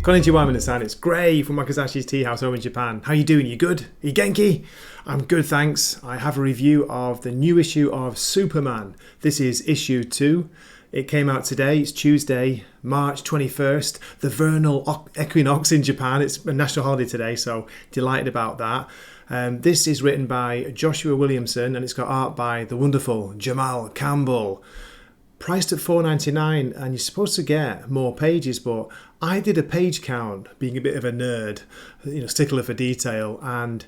Konnichiwa, minasan. It's Gray from Wakazashi's Tea House home in Japan. How you doing? You good? Are you genki? I'm good, thanks. I have a review of the new issue of Superman. This is issue 2. It came out today. It's Tuesday, March 21st. The vernal equinox in Japan. It's a national holiday today, so delighted about that. This is written by Joshua Williamson and it's got art by the wonderful Jamal Campbell. Priced at $4.99 and you're supposed to get more pages, but I did a page count, being a bit of a nerd, stickler for detail, and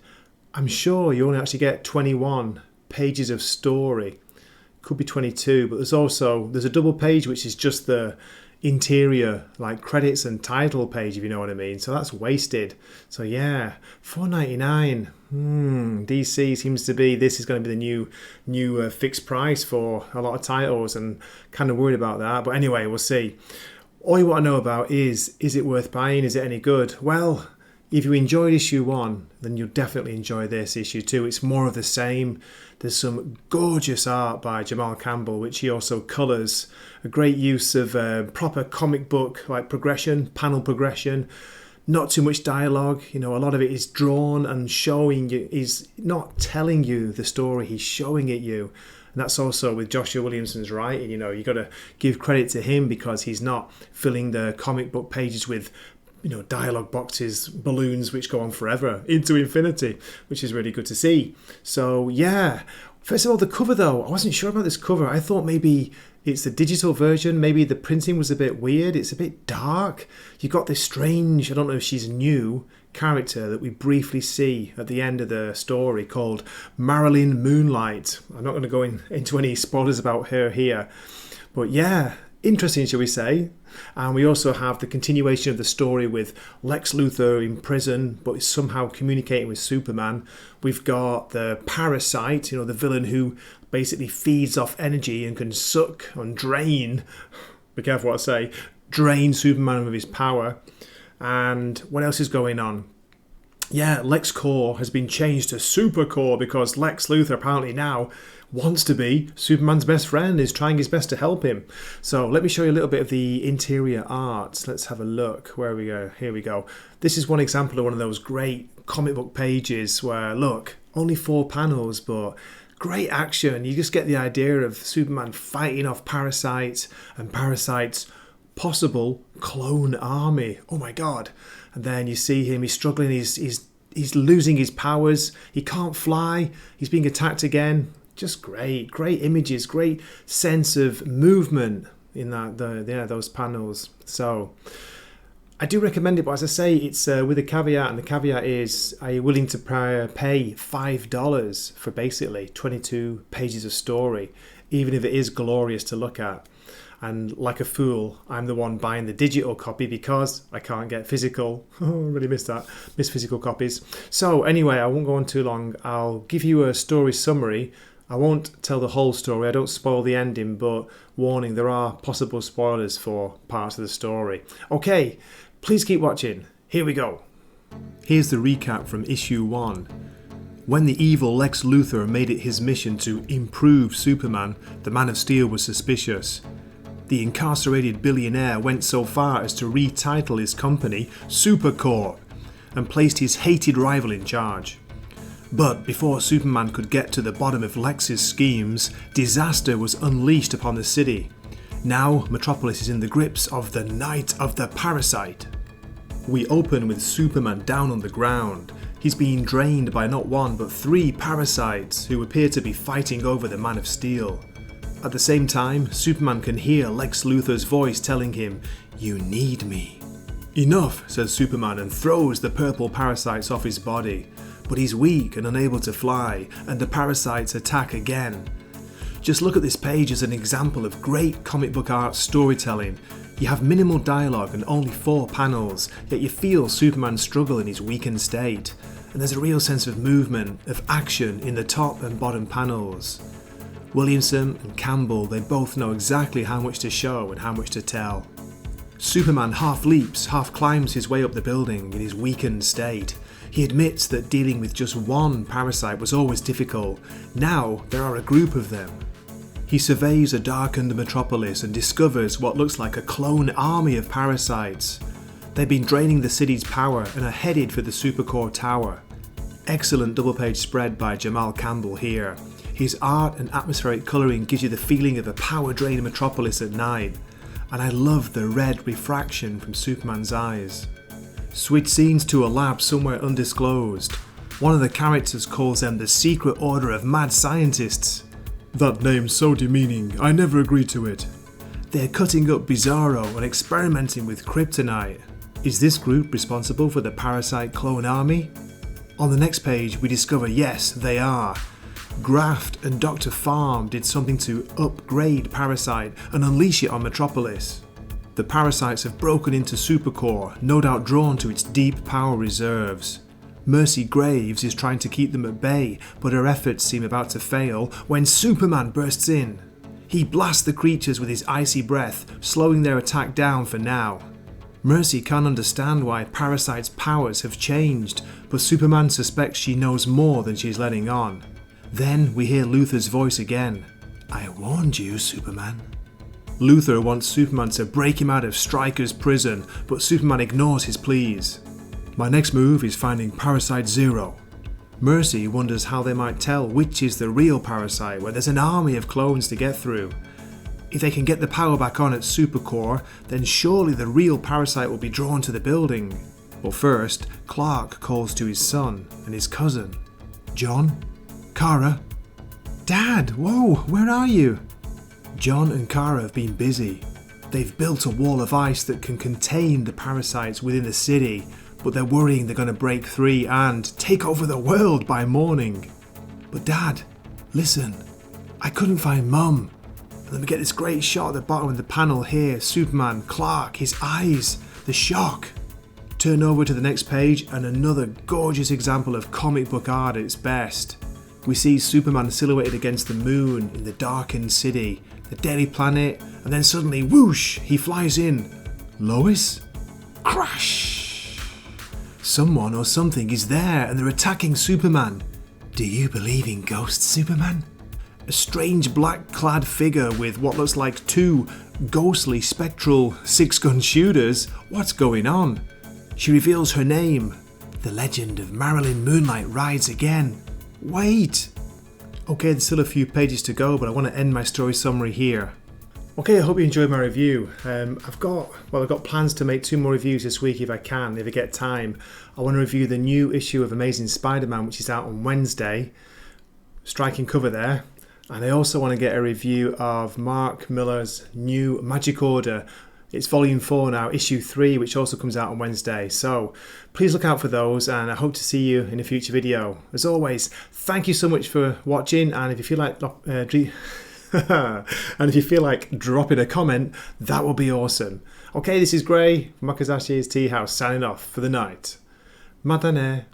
I'm sure you only actually get 21 pages of story. Could be 22, but there's a double page which is just the interior, like credits and title page, if you know what I mean. So that's wasted. So yeah, $4.99. DC seems to be, this is going to be the new fixed price for a lot of titles, and kind of worried about that. But anyway, we'll see. All you want to know about is it worth buying? Is it any good? Well, if you enjoyed issue 1, then you'll definitely enjoy this issue 2. It's more of the same. There's some gorgeous art by Jamal Campbell, which he also colours. A great use of proper comic book like progression, panel progression. Not too much dialogue. A lot of it is drawn and showing you. He's not telling you the story, he's showing it you. And that's also with Joshua Williamson's writing. You got to give credit to him because he's not filling the comic book pages with dialogue boxes, balloons which go on forever into infinity, which is really good to see. So yeah, first of all, the cover though, I wasn't sure about this cover. I thought maybe it's the digital version, maybe the printing was a bit weird, it's a bit dark. You got this strange, I don't know if she's new, character that we briefly see at the end of the story called Marilyn Moonlight. I'm not going to go into any spoilers about her here, but yeah, interesting, shall we say. And we also have the continuation of the story with Lex Luthor in prison, but somehow communicating with Superman. We've got the Parasite, the villain who basically feeds off energy and can suck and drain, be careful what I say, drain Superman with his power. And what else is going on? Yeah, Lex Corps has been changed to Super Corps because Lex Luthor apparently now wants to be Superman's best friend, is trying his best to help him. So let me show you a little bit of the interior art. Let's have a look. Where we go? Here we go. This is one example of one of those great comic book pages where, look, only 4 panels, but great action. You just get the idea of Superman fighting off Parasite and Parasite's possible clone army. Oh my god. And then you see him, he's struggling, he's losing his powers, he can't fly, he's being attacked again. Just great images, great sense of movement in those panels. So I do recommend it, but as I say, it's with a caveat, and the caveat is, are you willing to pay $5 for basically 22 pages of story, even if it is glorious to look at? And like a fool, I'm the one buying the digital copy because I can't get physical. Oh, I really miss physical copies. So anyway, I won't go on too long. I'll give you a story summary. I won't tell the whole story. I don't spoil the ending, but warning, there are possible spoilers for parts of the story. Okay, please keep watching. Here we go. Here's the recap from issue 1. When the evil Lex Luthor made it his mission to improve Superman, the Man of Steel was suspicious. The incarcerated billionaire went so far as to retitle his company Super Corps and placed his hated rival in charge. But before Superman could get to the bottom of Lex's schemes, disaster was unleashed upon the city. Now Metropolis is in the grips of the Night of the Parasite. We open with Superman down on the ground. He's being drained by not 1 but 3 parasites who appear to be fighting over the Man of Steel. At the same time, Superman can hear Lex Luthor's voice telling him, "You need me." "Enough," says Superman and throws the purple parasites off his body. But he's weak and unable to fly, and the parasites attack again. Just look at this page as an example of great comic book art storytelling. You have minimal dialogue and only 4 panels, yet you feel Superman's struggle in his weakened state. And there's a real sense of movement, of action in the top and bottom panels. Williamson and Campbell, they both know exactly how much to show and how much to tell. Superman half leaps, half climbs his way up the building in his weakened state. He admits that dealing with just 1 parasite was always difficult. Now there are a group of them. He surveys a darkened metropolis and discovers what looks like a clone army of parasites. They've been draining the city's power and are headed for the Supercore Tower. Excellent double-page spread by Jamal Campbell here. His art and atmospheric colouring gives you the feeling of a power-drained Metropolis at night. And I love the red refraction from Superman's eyes. Switch scenes to a lab somewhere undisclosed. One of the characters calls them the Secret Order of Mad Scientists. That name's so demeaning, I never agreed to it. They're cutting up Bizarro and experimenting with kryptonite. Is this group responsible for the Parasite clone army? On the next page we discover yes, they are. Graft and Dr. Farm did something to upgrade Parasite and unleash it on Metropolis. The Parasites have broken into Supercore, no doubt drawn to its deep power reserves. Mercy Graves is trying to keep them at bay, but her efforts seem about to fail when Superman bursts in. He blasts the creatures with his icy breath, slowing their attack down for now. Mercy can't understand why Parasite's powers have changed, but Superman suspects she knows more than she's letting on. Then we hear Luthor's voice again. I warned you, Superman. Luthor wants Superman to break him out of Stryker's prison, but Superman ignores his pleas. My next move is finding Parasite Zero. Mercy wonders how they might tell which is the real Parasite when there's an army of clones to get through. If they can get the power back on at Supercore, then surely the real Parasite will be drawn to the building. But first, Clark calls to his son and his cousin. John? Kara? Dad, whoa, where are you? John and Kara have been busy. They've built a wall of ice that can contain the parasites within the city, but they're worrying they're going to break free and take over the world by morning. But Dad, listen, I couldn't find Mum. Let me get this great shot at the bottom of the panel here. Superman, Clark, his eyes, the shock. Turn over to the next page and another gorgeous example of comic book art at its best. We see Superman silhouetted against the moon in the darkened city, the deadly planet, and then suddenly, whoosh, he flies in. Lois? Crash! Someone or something is there and they're attacking Superman. Do you believe in ghosts, Superman? A strange black-clad figure with what looks like two ghostly spectral six-gun shooters. What's going on? She reveals her name. The legend of Marilyn Moonlight rides again. Wait! Okay, there's still a few pages to go, but I want to end my story summary here. Okay, I hope you enjoyed my review. I've got plans to make 2 more reviews this week if I get time. I want to review the new issue of Amazing Spider-Man, which is out on Wednesday. Striking cover there. And I also want to get a review of Mark Millar's new Magic Order. It's volume 4 now, issue 3, which also comes out on Wednesday. So please look out for those, and I hope to see you in a future video. As always, thank you so much for watching, and if you feel like dropping a comment, that will be awesome. Okay, this is Gray from Makazashi's Tea House signing off for the night. Matane.